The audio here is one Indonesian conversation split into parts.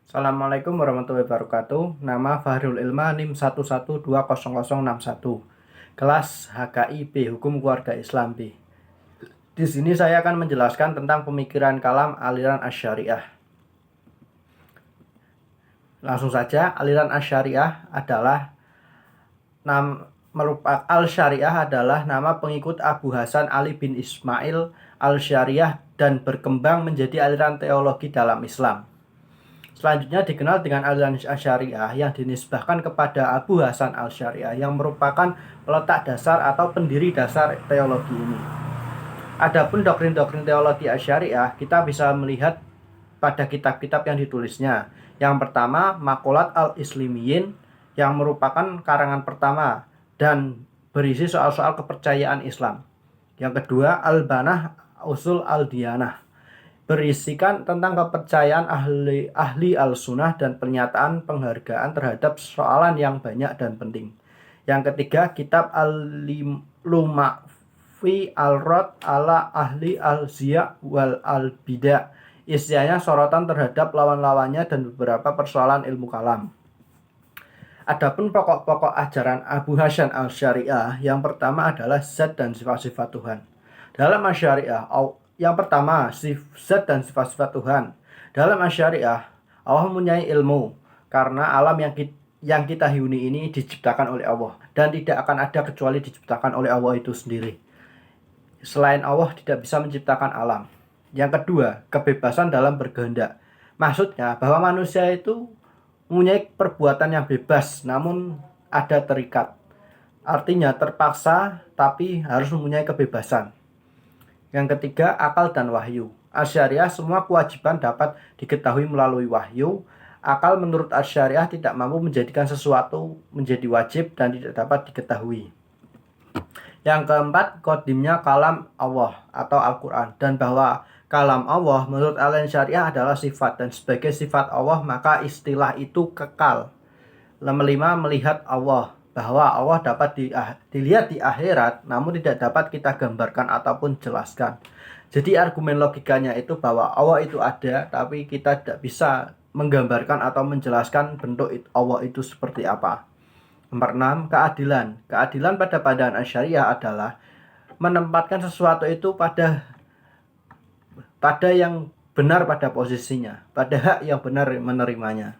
Assalamualaikum warahmatullahi wabarakatuh. Nama Fahrul Ilma NIM 1120061. Kelas HKIB Hukum Keluarga Islam B. Di sini saya akan menjelaskan tentang pemikiran kalam aliran Asy'ariyah. Langsung saja, aliran Asy'ariyah adalah Al-Syariah adalah nama pengikut Abu Hasan Ali bin Ismail Al-Syariah dan berkembang menjadi aliran teologi dalam Islam. Selanjutnya dikenal dengan aliran Asy'ariyah yang dinisbahkan kepada Abu Hasan Al-Syariah yang merupakan peletak dasar atau pendiri dasar teologi ini. Adapun doktrin-doktrin teologi Asy'ariyah kita bisa melihat pada kitab-kitab yang ditulisnya. Yang pertama, Maqalat al-Islimiyin yang merupakan karangan pertama dan berisi soal-soal kepercayaan Islam. Yang kedua, Al-Banah Usul Al-Diyanah berisikan tentang kepercayaan ahli al-sunnah dan pernyataan penghargaan terhadap soalan yang banyak dan penting. Yang ketiga, kitab Al-Lumafi Al-Rad ala ahli al-Ziya wal al-Bidah. Isinya sorotan terhadap lawan-lawannya dan beberapa persoalan ilmu kalam. Adapun pokok-pokok ajaran Abu Hasan Al-Syariah, yang pertama adalah zat dan sifat-sifat Tuhan. Dalam Asy'ariyah, yang pertama, zat dan sifat-sifat Tuhan. Dalam Asy'ariyah, Allah mempunyai ilmu karena alam yang kita huni ini diciptakan oleh Allah dan tidak akan ada kecuali diciptakan oleh Allah itu sendiri. Selain Allah tidak bisa menciptakan alam. Yang kedua, kebebasan dalam berkehendak. Maksudnya bahwa manusia itu mempunyai perbuatan yang bebas namun ada terikat. Artinya terpaksa tapi harus mempunyai kebebasan. Yang ketiga, akal dan wahyu. Asy'ariyah semua kewajiban dapat diketahui melalui wahyu. Akal menurut Asy'ariyah tidak mampu menjadikan sesuatu menjadi wajib dan tidak dapat diketahui. Yang keempat, qadimnya kalam Allah atau Al-Quran, dan bahwa kalam Allah menurut aliran Syariah adalah sifat, dan sebagai sifat Allah maka istilah itu kekal. Nomor 5, melihat Allah, bahwa Allah dapat dilihat di akhirat namun tidak dapat kita gambarkan ataupun jelaskan. Jadi argumen logikanya itu bahwa Allah itu ada tapi kita tidak bisa menggambarkan atau menjelaskan bentuk Allah itu seperti apa. Nomor 6, keadilan. Keadilan pada pandangan Asy'ariyah adalah menempatkan sesuatu itu pada yang benar pada posisinya, pada hak yang benar menerimanya.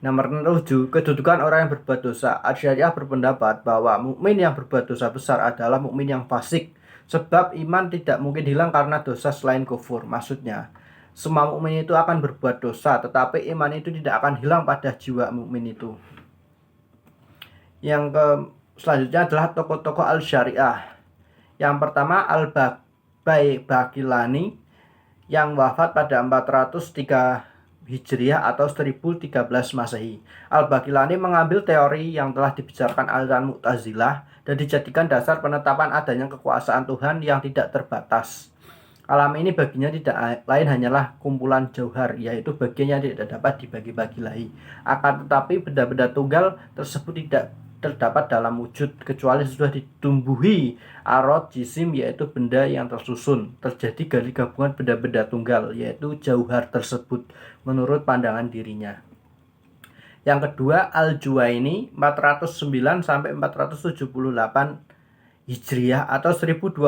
Nomor 7, kedudukan orang yang berbuat dosa. Asy'ariyah berpendapat bahwa mukmin yang berbuat dosa besar adalah mukmin yang fasik, sebab iman tidak mungkin hilang karena dosa selain kufur. Maksudnya, semua mukmin itu akan berbuat dosa, tetapi iman itu tidak akan hilang pada jiwa mukmin itu. Selanjutnya adalah tokoh-tokoh Al-Syariah. Yang pertama, Al-Baqillani yang wafat pada 403 Hijriah atau 1013 Masehi. Al-Baqillani mengambil teori yang telah dibicarakan aliran Mu'tazilah dan dijadikan dasar penetapan adanya kekuasaan Tuhan yang tidak terbatas. Alam ini baginya tidak lain hanyalah kumpulan jauhar, yaitu bagian yang tidak dapat dibagi-bagi lagi. Akan tetapi benda-benda tunggal tersebut tidak terdapat dalam wujud kecuali sudah ditumbuhi arad jisim, yaitu benda yang tersusun. Terjadi dari gabungan benda-benda tunggal, yaitu jauhar tersebut menurut pandangan dirinya. Yang kedua, Al-Juwaini 409 sampai 478 Hijriah atau 1028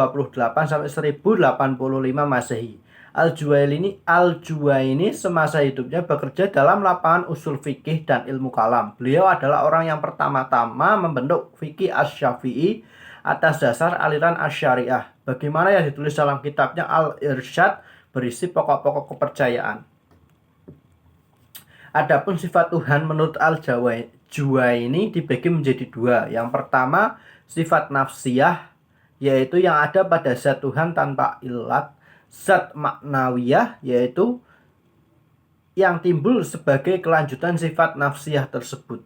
sampai 1085 Masehi. Al-Juwaini semasa hidupnya bekerja dalam lapangan usul fikih dan ilmu kalam. Beliau adalah orang yang pertama-tama membentuk fikih Asy-Syafi'i atas dasar aliran Asy'ariyah. Bagaimana yang ditulis dalam kitabnya Al-Irsyad berisi pokok-pokok kepercayaan. Adapun sifat Tuhan menurut Al-Juwaini dibagi menjadi dua. Yang pertama, sifat nafsiyah, yaitu yang ada pada zat Tuhan tanpa ilat. Zat maknawiyah, yaitu yang timbul sebagai kelanjutan sifat nafsiyah tersebut.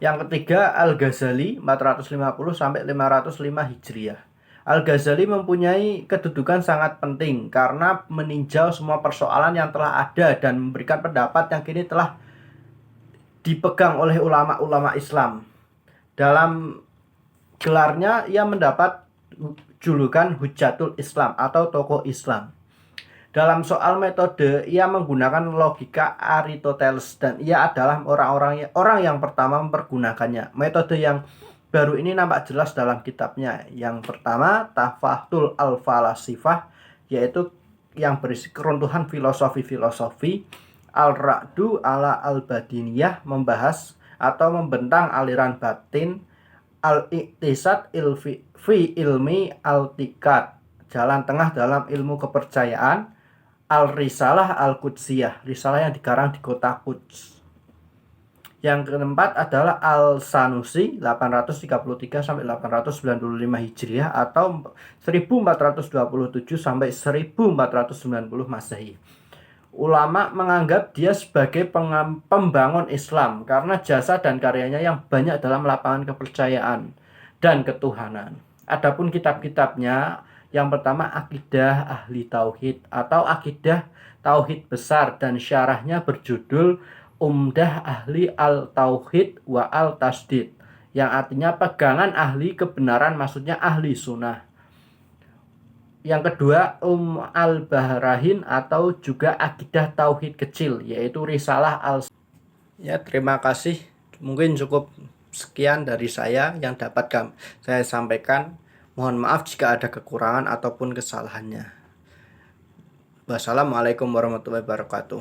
Yang ketiga, Al-Ghazali 450 sampai 505 Hijriah. Al-Ghazali mempunyai kedudukan sangat penting karena meninjau semua persoalan yang telah ada dan memberikan pendapat yang kini telah dipegang oleh ulama-ulama Islam. Dalam gelarnya ia mendapat julukan Hujjatul Islam atau tokoh Islam. Dalam soal metode, ia menggunakan logika Aristoteles dan ia adalah orang yang pertama mempergunakannya. Metode yang baru ini nampak jelas dalam kitabnya. Yang pertama, Tafatul al-Falasifah, yaitu yang berisi keruntuhan filosofi-filosofi. Al-Ra'du ala al-Badiniyah, membahas atau membentang aliran batin. Al-Iqtisad fi ilmi al-Tiqad, jalan tengah dalam ilmu kepercayaan. Al-Risalah Al-Qudsiyah, risalah yang dikarang di kota Quds. Yang keempat adalah Al-Sanusi 833 sampai 895 Hijriah atau 1427 sampai 1490 Masehi. Ulama menganggap dia sebagai pembangun Islam karena jasa dan karyanya yang banyak dalam lapangan kepercayaan dan ketuhanan. Adapun kitab-kitabnya, yang pertama Akidah Ahli Tauhid atau Akidah Tauhid Besar dan syarahnya berjudul Umdah Ahli Al-Tauhid wa Al-Tasdid, yang artinya pegangan ahli kebenaran, maksudnya ahli sunnah. Yang kedua Al-Bahrahin atau juga Akidah Tauhid Kecil, yaitu Risalah al. Ya, terima kasih. Mungkin cukup sekian dari saya yang dapat saya sampaikan. Mohon maaf jika ada kekurangan ataupun kesalahannya. Wassalamualaikum warahmatullahi wabarakatuh.